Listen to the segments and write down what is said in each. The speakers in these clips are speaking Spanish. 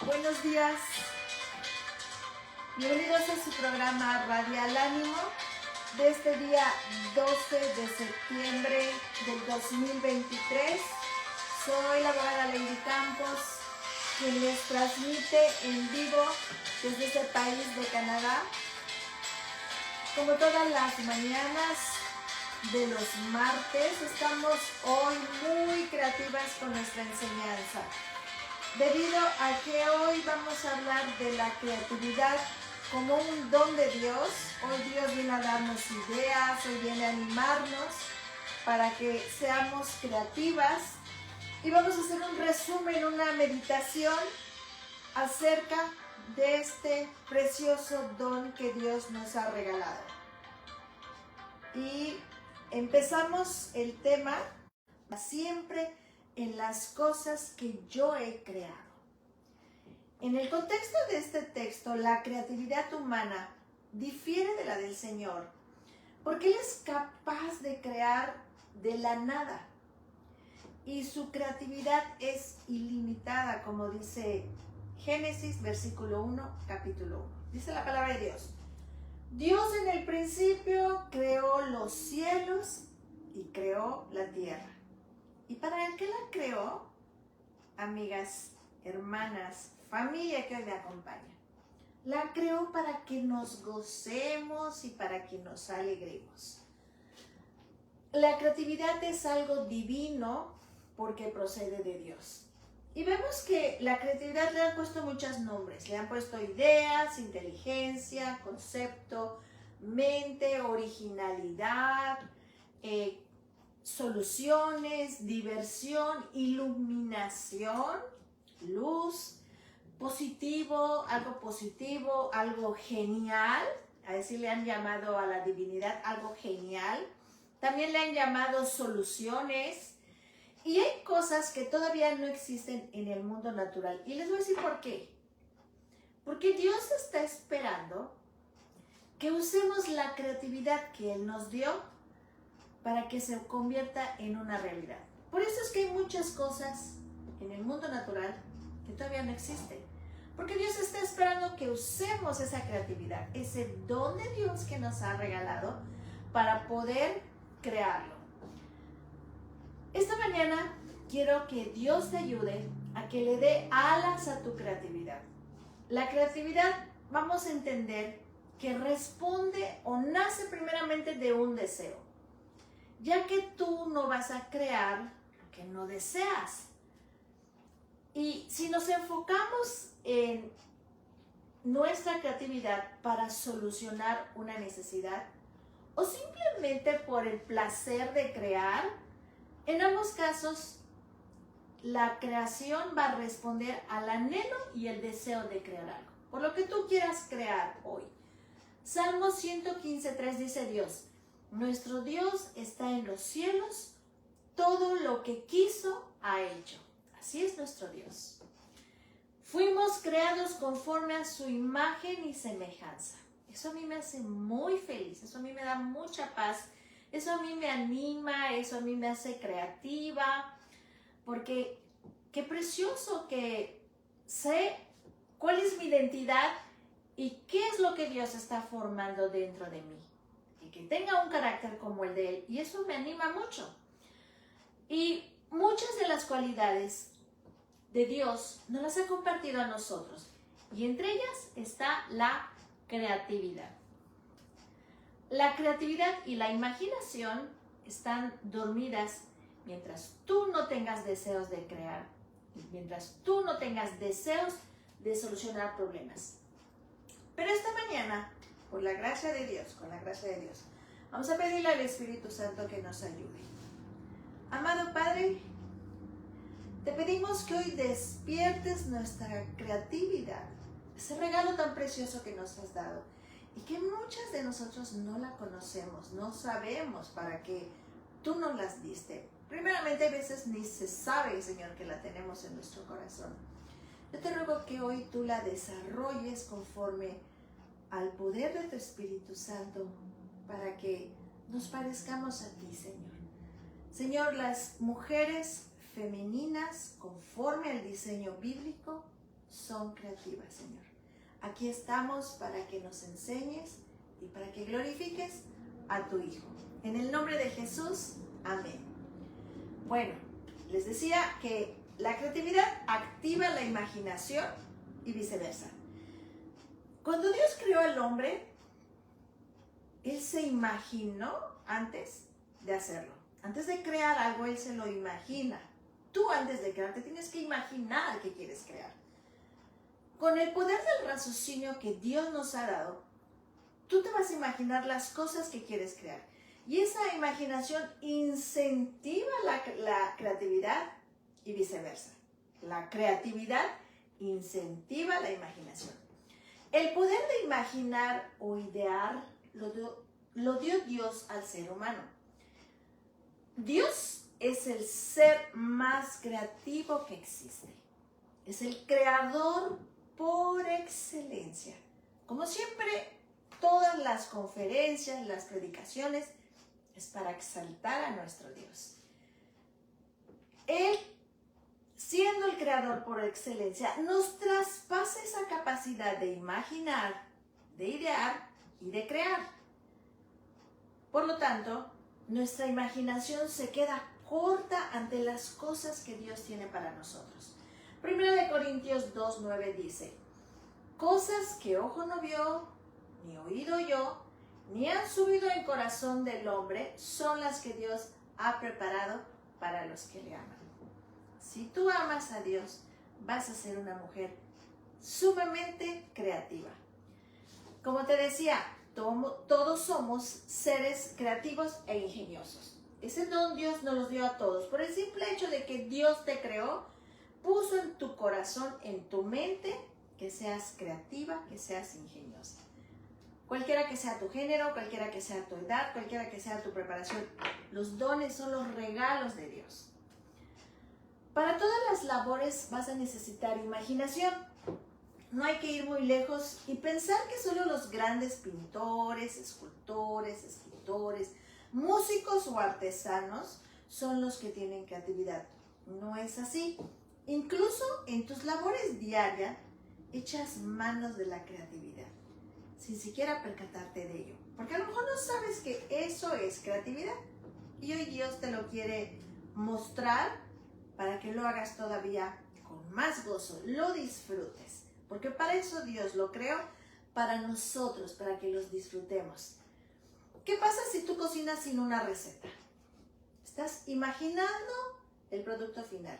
Buenos días, bienvenidos a su programa Radial Ánimo de este día 12 de septiembre del 2023. Soy la abogada Lady Campos, quien les transmite en vivo desde este país de Canadá. Como todas las mañanas de los martes, estamos hoy muy creativas con nuestra enseñanza. Debido a que hoy vamos a hablar de la creatividad como un don de Dios, hoy Dios viene a darnos ideas, hoy viene a animarnos para que seamos creativas y vamos a hacer un resumen, una meditación acerca de este precioso don que Dios nos ha regalado. Y empezamos el tema siempre en las cosas que yo he creado. En el contexto de este texto, la creatividad humana difiere de la del Señor, porque Él es capaz de crear de la nada y su creatividad es ilimitada, como dice Génesis, versículo 1, capítulo 1. Dice la palabra de Dios: Dios en el principio creó los cielos y creó la tierra. ¿Y para qué la creó? Amigas, hermanas, familia que hoy me acompaña. La creó para que nos gocemos y para que nos alegremos. La creatividad es algo divino porque procede de Dios. Y vemos que la creatividad le han puesto muchos nombres. Le han puesto ideas, inteligencia, concepto, mente, originalidad, soluciones, diversión, iluminación, luz, positivo, algo genial. A decir, le han llamado a la divinidad algo genial. También le han llamado soluciones. Y hay cosas que todavía no existen en el mundo natural. Y les voy a decir por qué. Porque Dios está esperando que usemos la creatividad que Él nos dio para que se convierta en una realidad. Por eso es que hay muchas cosas en el mundo natural que todavía no existen. Porque Dios está esperando que usemos esa creatividad, ese don de Dios que nos ha regalado para poder crearlo. Esta mañana quiero que Dios te ayude a que le dé alas a tu creatividad. La creatividad, vamos a entender que responde o nace primeramente de un deseo, ya que tú no vas a crear lo que no deseas. Y si nos enfocamos en nuestra creatividad para solucionar una necesidad o simplemente por el placer de crear, en ambos casos la creación va a responder al anhelo y el deseo de crear algo, por lo que tú quieras crear hoy. Salmo 115:3 dice Dios: nuestro Dios está en los cielos, todo lo que quiso ha hecho. Así es nuestro Dios. Fuimos creados conforme a su imagen y semejanza. Eso a mí me hace muy feliz, eso a mí me da mucha paz, eso a mí me anima, eso a mí me hace creativa, porque qué precioso que sé cuál es mi identidad y qué es lo que Dios está formando dentro de mí. Que tenga un carácter como el de Él, y eso me anima mucho. Y muchas de las cualidades de Dios nos las ha compartido a nosotros, y entre ellas está la creatividad. La creatividad y la imaginación están dormidas mientras tú no tengas deseos de crear, mientras tú no tengas deseos de solucionar problemas. Pero esta mañana, por la gracia de Dios, con la gracia de Dios, vamos a pedirle al Espíritu Santo que nos ayude. Amado Padre, te pedimos que hoy despiertes nuestra creatividad, ese regalo tan precioso que nos has dado, y que muchas de nosotros no la conocemos, no sabemos para qué tú nos las diste. Primeramente, a veces ni se sabe, Señor, que la tenemos en nuestro corazón. Yo te ruego que hoy tú la desarrolles conforme al poder de tu Espíritu Santo, para que nos parezcamos a ti, Señor. Señor, las mujeres femeninas, conforme al diseño bíblico, son creativas, Señor. Aquí estamos para que nos enseñes y para que glorifiques a tu Hijo. En el nombre de Jesús, amén. Bueno, les decía que la creatividad activa la imaginación y viceversa. Cuando Dios creó al hombre, Él se imaginó antes de hacerlo. Antes de crear algo, Él se lo imagina. Tú antes de crear, te tienes que imaginar que quieres crear. Con el poder del raciocinio que Dios nos ha dado, tú te vas a imaginar las cosas que quieres crear. Y esa imaginación incentiva la creatividad y viceversa. La creatividad incentiva la imaginación. El poder de imaginar o idear lo dio Dios al ser humano. Dios es el ser más creativo que existe. Es el creador por excelencia. Como siempre, todas las conferencias, las predicaciones, es para exaltar a nuestro Dios. Él, siendo el creador por excelencia, nos traspasa esa capacidad de imaginar, de idear y de crear. Por lo tanto, nuestra imaginación se queda corta ante las cosas que Dios tiene para nosotros. 1 Corintios 2:9 dice: cosas que ojo no vio, ni oído oyó, ni han subido en corazón del hombre, son las que Dios ha preparado para los que le aman. Si tú amas a Dios, vas a ser una mujer sumamente creativa. Como te decía, todos somos seres creativos e ingeniosos. Ese don Dios nos lo dio a todos. Por el simple hecho de que Dios te creó, puso en tu corazón, en tu mente, que seas creativa, que seas ingeniosa. Cualquiera que sea tu género, cualquiera que sea tu edad, cualquiera que sea tu preparación, los dones son los regalos de Dios. Para todas las labores vas a necesitar imaginación. No hay que ir muy lejos y pensar que solo los grandes pintores, escultores, escritores, músicos o artesanos son los que tienen creatividad. No es así. Incluso en tus labores diarias echas manos de la creatividad, sin siquiera percatarte de ello. Porque a lo mejor no sabes que eso es creatividad. Y hoy Dios te lo quiere mostrar para que lo hagas todavía con más gozo, lo disfrutes. Porque para eso Dios lo creó, para nosotros, para que los disfrutemos. ¿Qué pasa si tú cocinas sin una receta? Estás imaginando el producto final.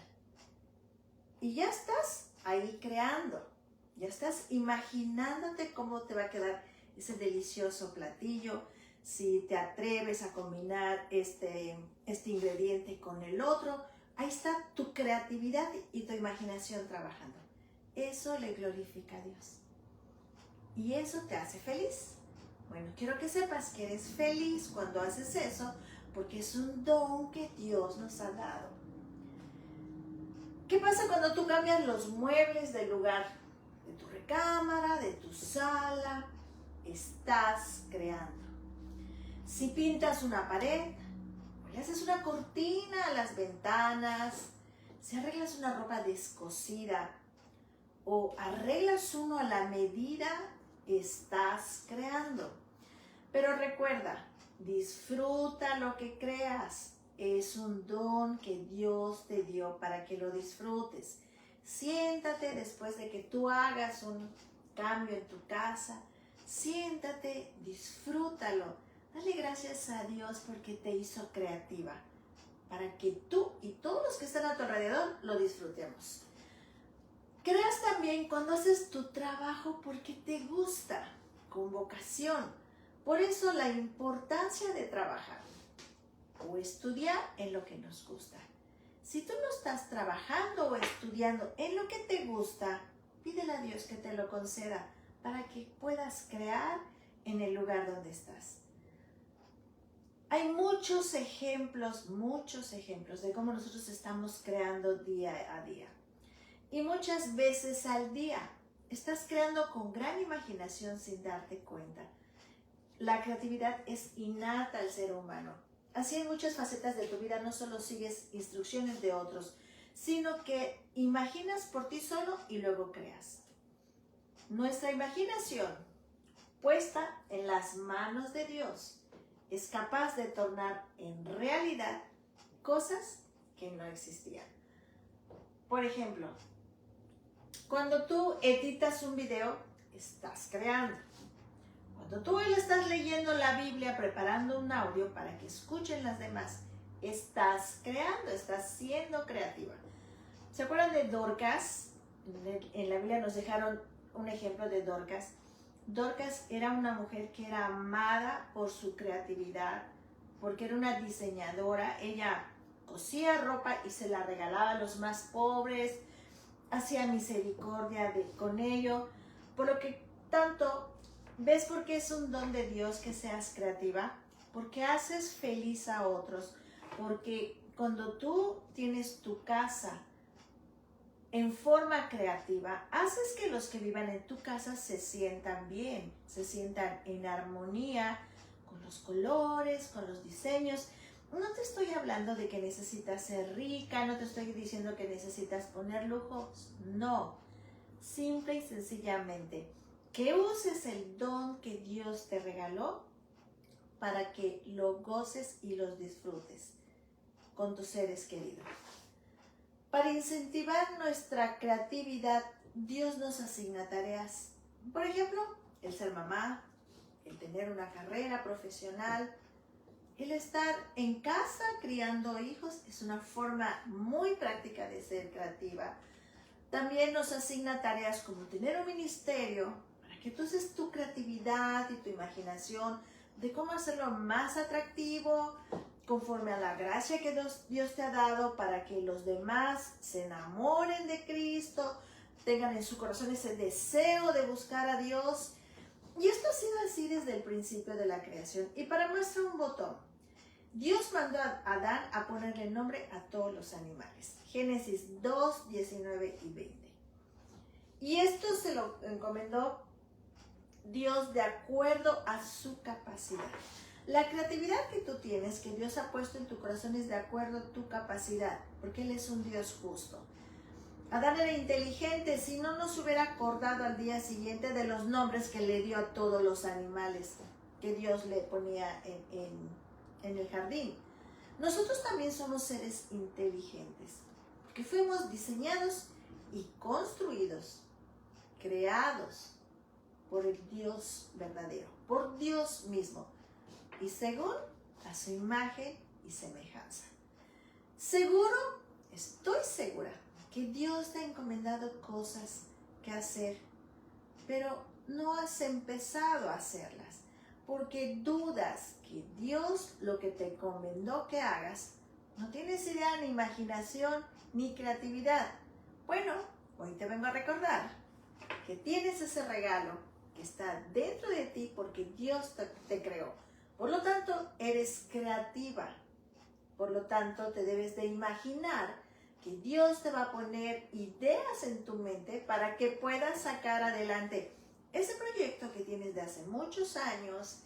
Y ya estás ahí creando. Ya estás imaginándote cómo te va a quedar ese delicioso platillo. Si te atreves a combinar este ingrediente con el otro, ahí está tu creatividad y tu imaginación trabajando. Eso le glorifica a Dios. Y eso te hace feliz. Bueno, quiero que sepas que eres feliz cuando haces eso, porque es un don que Dios nos ha dado. ¿Qué pasa cuando tú cambias los muebles del lugar? De tu recámara, de tu sala, estás creando. Si pintas una pared, o le haces una cortina a las ventanas, si arreglas una ropa descosida, o arreglas uno a la medida, estás creando. Pero recuerda, disfruta lo que creas. Es un don que Dios te dio para que lo disfrutes. Siéntate después de que tú hagas un cambio en tu casa. Siéntate, disfrútalo. Dale gracias a Dios porque te hizo creativa. Para que tú y todos los que están a tu alrededor lo disfrutemos. Creas también cuando haces tu trabajo porque te gusta, con vocación. Por eso la importancia de trabajar o estudiar en lo que nos gusta. Si tú no estás trabajando o estudiando en lo que te gusta, pídele a Dios que te lo conceda para que puedas crear en el lugar donde estás. Hay muchos ejemplos de cómo nosotros estamos creando día a día. Y muchas veces al día estás creando con gran imaginación sin darte cuenta. La creatividad es innata al ser humano. Así en muchas facetas de tu vida no solo sigues instrucciones de otros, sino que imaginas por ti solo y luego creas. Nuestra imaginación, puesta en las manos de Dios, es capaz de tornar en realidad cosas que no existían. Por ejemplo, cuando tú editas un video, estás creando. Cuando tú estás leyendo la Biblia, preparando un audio para que escuchen las demás, estás creando, estás siendo creativa. ¿Se acuerdan de Dorcas? En la Biblia nos dejaron un ejemplo de Dorcas. Dorcas era una mujer que era amada por su creatividad, porque era una diseñadora. Ella cosía ropa y se la regalaba a los más pobres, hacía misericordia con ello. Por lo que tanto, ¿ves por qué es un don de Dios que seas creativa? Porque haces feliz a otros, porque cuando tú tienes tu casa en forma creativa, haces que los que vivan en tu casa se sientan bien, se sientan en armonía con los colores, con los diseños. No te estoy hablando de que necesitas ser rica, no te estoy diciendo que necesitas poner lujos, no. Simple y sencillamente, que uses el don que Dios te regaló para que lo goces y los disfrutes con tus seres queridos. Para incentivar nuestra creatividad, Dios nos asigna tareas. Por ejemplo, el ser mamá, el tener una carrera profesional, el estar en casa criando hijos es una forma muy práctica de ser creativa. También nos asigna tareas como tener un ministerio para que tú uses tu creatividad y tu imaginación de cómo hacerlo más atractivo, conforme a la gracia que Dios te ha dado para que los demás se enamoren de Cristo, tengan en su corazón ese deseo de buscar a Dios. Y esto ha sido así desde el principio de la creación. Y para muestra un botón, Dios mandó a Adán a ponerle nombre a todos los animales. Génesis 2, 19 y 20. Y esto se lo encomendó Dios de acuerdo a su capacidad. La creatividad que tú tienes, que Dios ha puesto en tu corazón, es de acuerdo a tu capacidad, porque Él es un Dios justo. Adán era inteligente, si no, no se hubiera acordado al día siguiente de los nombres que le dio a todos los animales que Dios le ponía en el jardín. Nosotros también somos seres inteligentes, porque fuimos diseñados y construidos, creados por el Dios verdadero, por Dios mismo, y según a su imagen y semejanza. Seguro, estoy segura, que Dios te ha encomendado cosas que hacer, pero no has empezado a hacerlas, porque dudas que Dios lo que te encomendó que hagas, no tienes idea, ni imaginación, ni creatividad. Bueno, hoy te vengo a recordar que tienes ese regalo que está dentro de ti porque Dios te creó. Por lo tanto, eres creativa. Por lo tanto, te debes de imaginar que Dios te va a poner ideas en tu mente para que puedas sacar adelante ese proyecto que tienes de hace muchos años,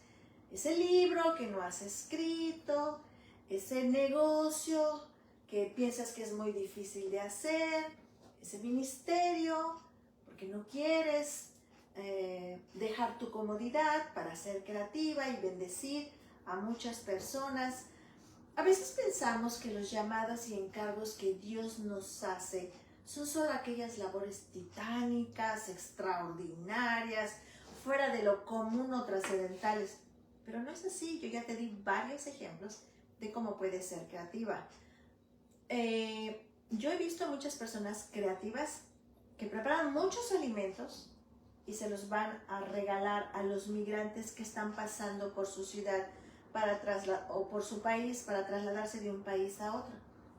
ese libro que no has escrito, ese negocio que piensas que es muy difícil de hacer, ese ministerio, porque no quieres dejar tu comodidad para ser creativa y bendecir a muchas personas. A veces pensamos que los llamados y encargos que Dios nos hace son solo aquellas labores titánicas, extraordinarias, fuera de lo común o trascendentales. Pero no es así. Yo ya te di varios ejemplos de cómo puedes ser creativa. Yo he visto muchas personas creativas que preparan muchos alimentos y se los van a regalar a los migrantes que están pasando por su ciudad o por su país para trasladarse de un país a otro.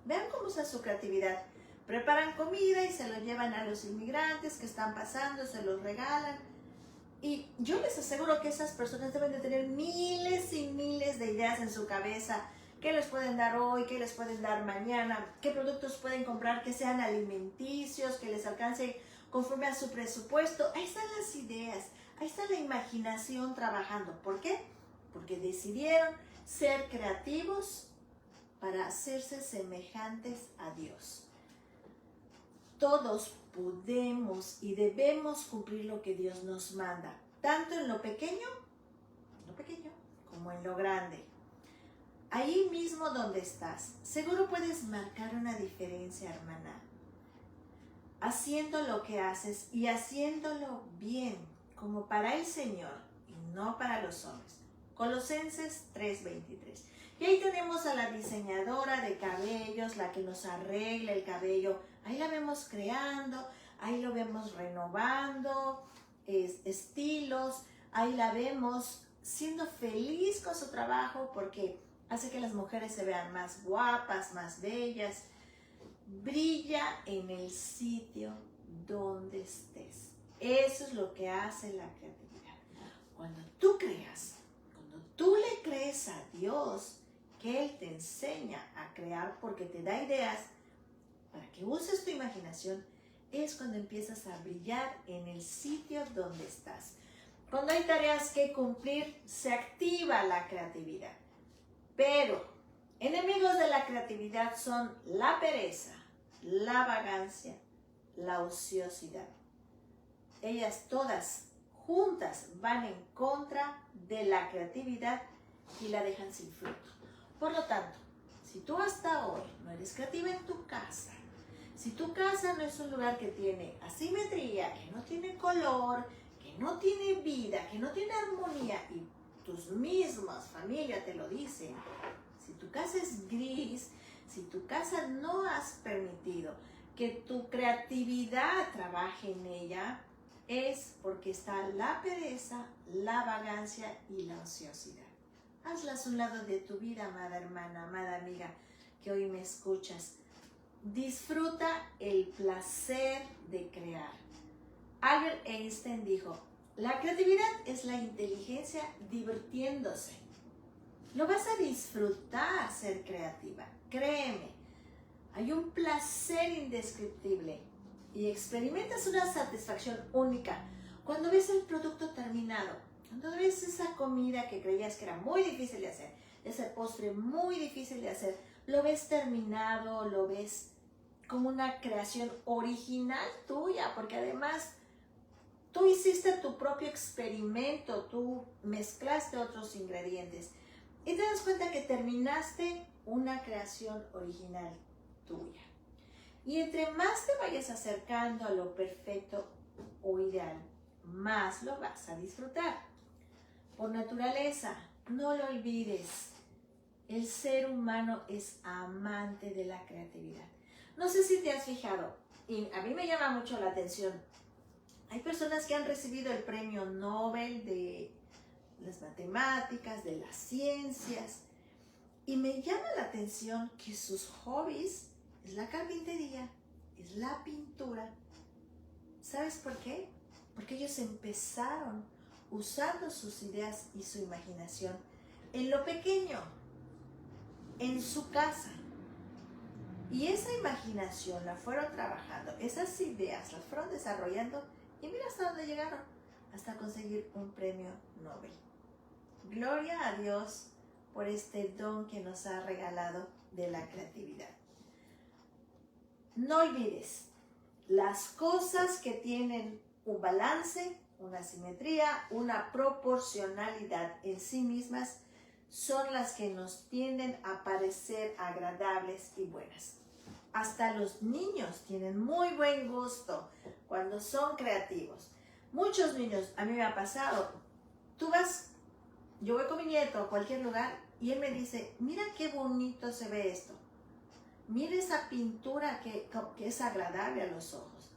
Vean cómo usa su creatividad. Preparan comida y se lo llevan a los inmigrantes que están pasando, se los regalan. Y yo les aseguro que esas personas deben de tener miles y miles de ideas en su cabeza. ¿Qué les pueden dar hoy? ¿Qué les pueden dar mañana? ¿Qué productos pueden comprar que sean alimenticios, que les alcance conforme a su presupuesto? Ahí están las ideas, ahí está la imaginación trabajando. ¿Por qué? Porque decidieron ser creativos para hacerse semejantes a Dios. todos podemos y debemos cumplir lo que Dios nos manda, tanto en lo pequeño como en lo grande. Ahí mismo donde estás, seguro puedes marcar una diferencia, hermana, haciendo lo que haces y haciéndolo bien, como para el Señor y no para los hombres. Colosenses 3:23. Y ahí tenemos a la diseñadora de cabellos, la que nos arregla el cabello. Ahí la vemos creando, ahí lo vemos renovando estilos, ahí la vemos siendo feliz con su trabajo porque hace que las mujeres se vean más guapas, más bellas. Brilla en el sitio donde estés. Eso es lo que hace la creatividad. Cuando tú creas, cuando tú le crees a Dios, que Él te enseña a crear porque te da ideas para que uses tu imaginación, es cuando empiezas a brillar en el sitio donde estás. Cuando hay tareas que cumplir, se activa la creatividad. Pero enemigos de la creatividad son la pereza, la vagancia, la ociosidad. Ellas todas juntas van en contra de la creatividad y la dejan sin fruto. Por lo tanto, si tú hasta hoy no eres creativa en tu casa, si tu casa no es un lugar que tiene asimetría, que no tiene color, que no tiene vida, que no tiene armonía, y tus mismas familias te lo dicen, si tu casa es gris, si tu casa no has permitido que tu creatividad trabaje en ella, es porque está la pereza, la vagancia y la ociosidad. Hazlas a un lado de tu vida, amada hermana, amada amiga, que hoy me escuchas. Disfruta el placer de crear. Albert Einstein dijo, la creatividad es la inteligencia divirtiéndose. Lo vas a disfrutar ser creativa, créeme. Hay un placer indescriptible y experimentas una satisfacción única cuando ves el producto terminado. Cuando ves esa comida que creías que era muy difícil de hacer, ese postre muy difícil de hacer, lo ves terminado, lo ves como una creación original tuya, porque además tú hiciste tu propio experimento, tú mezclaste otros ingredientes y te das cuenta que terminaste una creación original tuya. Y entre más te vayas acercando a lo perfecto o ideal, más lo vas a disfrutar. Por naturaleza, no lo olvides, el ser humano es amante de la creatividad. No sé si te has fijado, y a mí me llama mucho la atención, hay personas que han recibido el premio Nobel de las matemáticas, de las ciencias, y me llama la atención que sus hobbies es la carpintería, es la pintura. ¿Sabes por qué? Porque ellos empezaron usando sus ideas y su imaginación en lo pequeño, en su casa. Y esa imaginación la fueron trabajando, esas ideas las fueron desarrollando y mira hasta dónde llegaron, hasta conseguir un premio Nobel. Gloria a Dios por este don que nos ha regalado de la creatividad. No olvides, las cosas que tienen un balance, una simetría, una proporcionalidad en sí mismas son las que nos tienden a parecer agradables y buenas. Hasta los niños tienen muy buen gusto cuando son creativos. Muchos niños, a mí me ha pasado, yo voy con mi nieto a cualquier lugar y él me dice, mira qué bonito se ve esto. Mira esa pintura que es agradable a los ojos.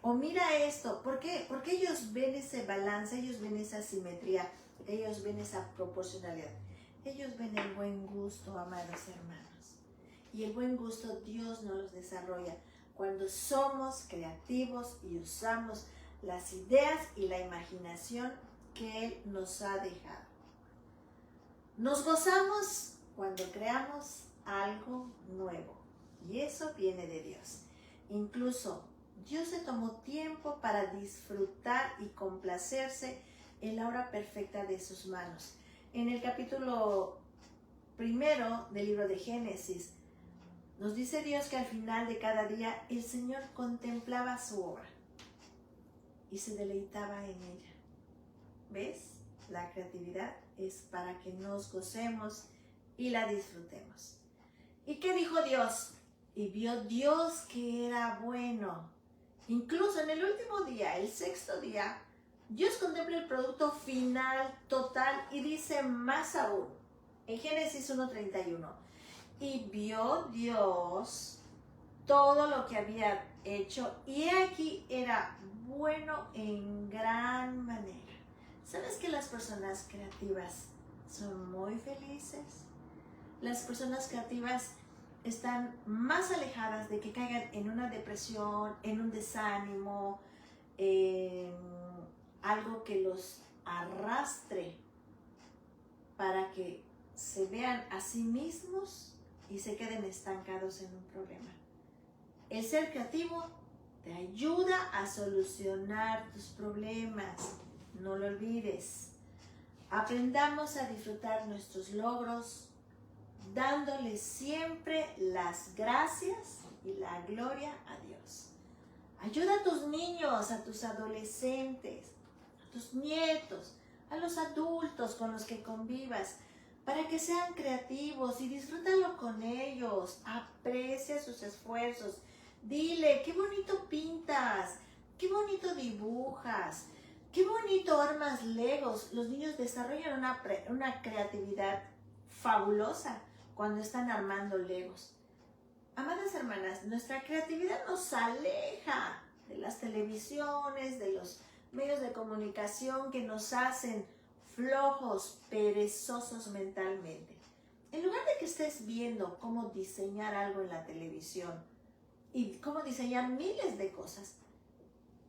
O mira esto. ¿Por qué? Porque ellos ven ese balance, ellos ven esa simetría, ellos ven esa proporcionalidad. Ellos ven el buen gusto, amados hermanos. Y el buen gusto Dios nos los desarrolla cuando somos creativos y usamos las ideas y la imaginación que Él nos ha dejado. Nos gozamos cuando creamos algo nuevo y eso viene de Dios. Incluso Dios se tomó tiempo para disfrutar y complacerse en la obra perfecta de sus manos. En el capítulo 1 del libro de Génesis, Nos dice Dios que al final de cada día el Señor contemplaba su obra y se deleitaba en ella. ¿Ves? La creatividad es para que nos gocemos y la disfrutemos. ¿Y qué dijo Dios? Y vio Dios que era bueno. Incluso en el último día, el sexto día, Dios contempla el producto final, total, y dice más aún, en Génesis 1:31, y vio Dios todo lo que había hecho, y aquí era bueno en gran manera. ¿Sabes que las personas creativas son muy felices? Las personas creativas están más alejadas de que caigan en una depresión, en un desánimo, en algo que los arrastre para que se vean a sí mismos y se queden estancados en un problema. El ser creativo te ayuda a solucionar tus problemas. No lo olvides. Aprendamos a disfrutar nuestros logros, dándole siempre las gracias y la gloria a Dios. Ayuda a tus niños, a tus adolescentes, a tus nietos, a los adultos con los que convivas, para que sean creativos y disfrútalo con ellos. Aprecia sus esfuerzos. Dile, qué bonito pintas, qué bonito dibujas, qué bonito armas Legos. Los niños desarrollan una creatividad fabulosa cuando están armando Legos. Amadas hermanas, nuestra creatividad nos aleja de las televisiones, de los medios de comunicación que nos hacen flojos, perezosos mentalmente. En lugar de que estés viendo cómo diseñar algo en la televisión y cómo diseñar miles de cosas,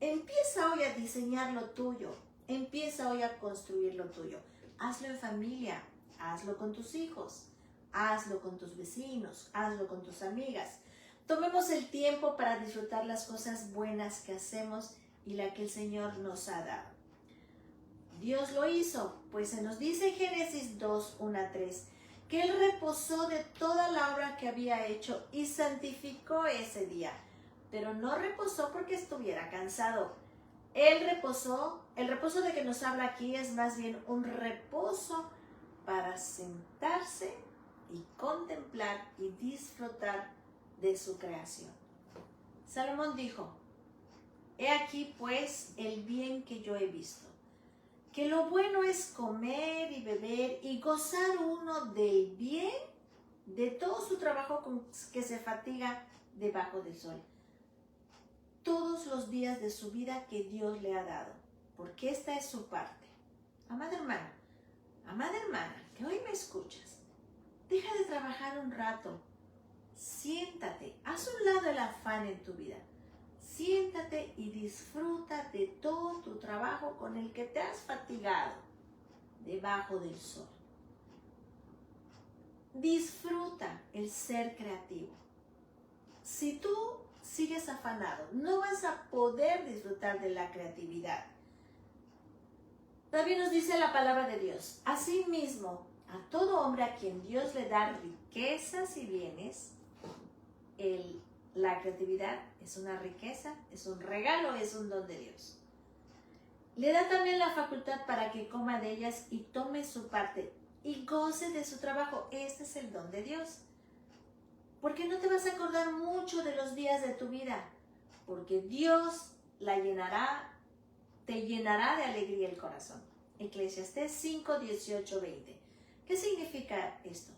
empieza hoy a diseñar lo tuyo, empieza hoy a construir lo tuyo. Hazlo en familia, hazlo con tus hijos, hazlo con tus vecinos, hazlo con tus amigas. Tomemos el tiempo para disfrutar las cosas buenas que hacemos y la que el Señor nos ha dado. Dios lo hizo, pues se nos dice en Génesis 2:1-3, que Él reposó de toda la obra que había hecho y santificó ese día, pero no reposó porque estuviera cansado. El reposo de que nos habla aquí es más bien un reposo para sentarse y contemplar y disfrutar de su creación. Salomón dijo, he aquí pues el bien que yo he visto, que lo bueno es comer y beber y gozar uno del bien de todo su trabajo con que se fatiga debajo del sol, todos los días de su vida que Dios le ha dado, porque esta es su parte. Amada hermana, que hoy me escuchas, deja de trabajar un rato, siéntate, haz un lado el afán en tu vida, siéntate y disfruta de todo tu trabajo con el que te has fatigado debajo del sol. Disfruta el ser creativo. Si tú sigues afanado, no vas a poder disfrutar de la creatividad. También nos dice la palabra de Dios, asimismo, a todo hombre a quien Dios le da riquezas y bienes, la creatividad es una riqueza, es un regalo, es un don de Dios. Le da también la facultad para que coma de ellas y tome su parte y goce de su trabajo. Este es el don de Dios. Porque no te vas a acordar mucho de los días de tu vida, porque Dios te llenará de alegría el corazón. Eclesiastés 5, 18, 20. ¿Qué significa esto?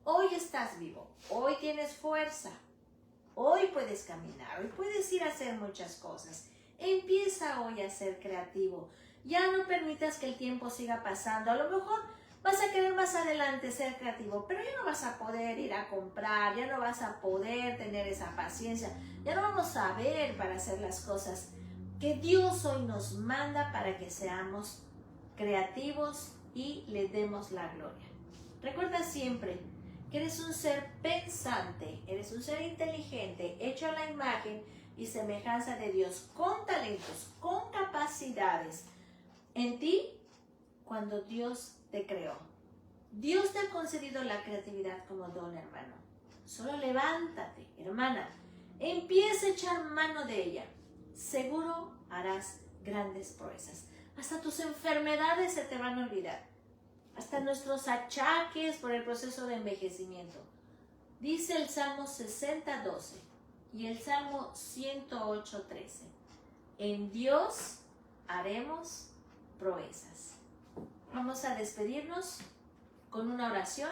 Hoy estás vivo, hoy tienes fuerza, hoy puedes caminar, hoy puedes ir a hacer muchas cosas. Empieza hoy a ser creativo. Ya no permitas que el tiempo siga pasando. A lo mejor vas a querer más adelante ser creativo, pero ya no vas a poder ir a comprar, ya no vas a poder tener esa paciencia, ya no vamos a ver para hacer las cosas que Dios hoy nos manda para que seamos creativos y le demos la gloria. Recuerda siempre que eres un ser pensante, eres un ser inteligente, hecho a la imagen y semejanza de Dios, con talentos, con capacidades en ti cuando Dios te creó. Dios te ha concedido la creatividad como don, hermano. Solo levántate, hermana, empieza a echar mano de ella. Seguro harás grandes proezas. Hasta tus enfermedades se te van a olvidar. Hasta nuestros achaques por el proceso de envejecimiento. Dice el Salmo 60:12 y el Salmo 108:13. En Dios haremos proezas. Vamos a despedirnos con una oración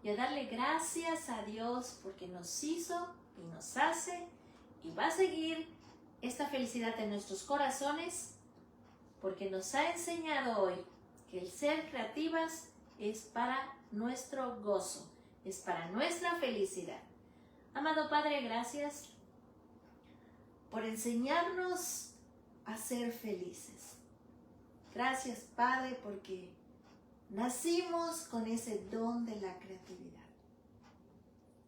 y a darle gracias a Dios porque nos hizo y nos hace y va a seguir esta felicidad en nuestros corazones porque nos ha enseñado hoy que el ser creativas es para nuestro gozo, es para nuestra felicidad. Amado Padre, gracias por enseñarnos a ser felices. Gracias, Padre, porque nacimos con ese don de la creatividad.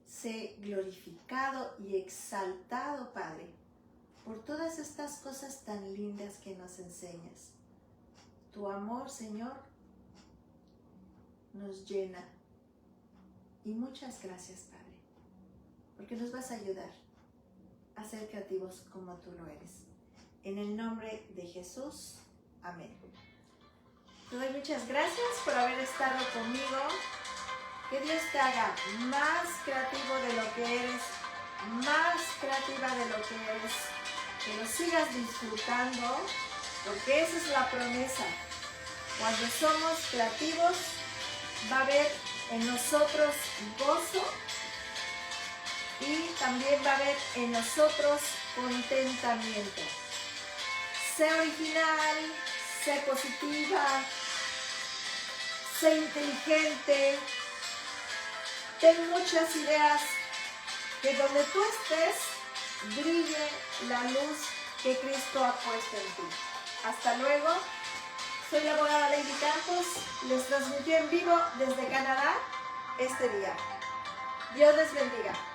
Sé glorificado y exaltado, Padre, por todas estas cosas tan lindas que nos enseñas. Tu amor, Señor, nos llena. Y muchas gracias, Padre, porque nos vas a ayudar a ser creativos como tú lo eres. En el nombre de Jesús, amén. Te doy muchas gracias por haber estado conmigo. Que Dios te haga más creativo de lo que eres, más creativa de lo que eres. Que lo sigas disfrutando, porque esa es la promesa. Cuando somos creativos, va a haber en nosotros gozo y también va a haber en nosotros contentamiento. Sé original, sé positiva, sé inteligente, ten muchas ideas, que donde tú estés brille la luz que Cristo ha puesto en ti. Hasta luego. Soy la abogada Lady Campos. Les transmití en vivo desde Canadá este día. Dios les bendiga.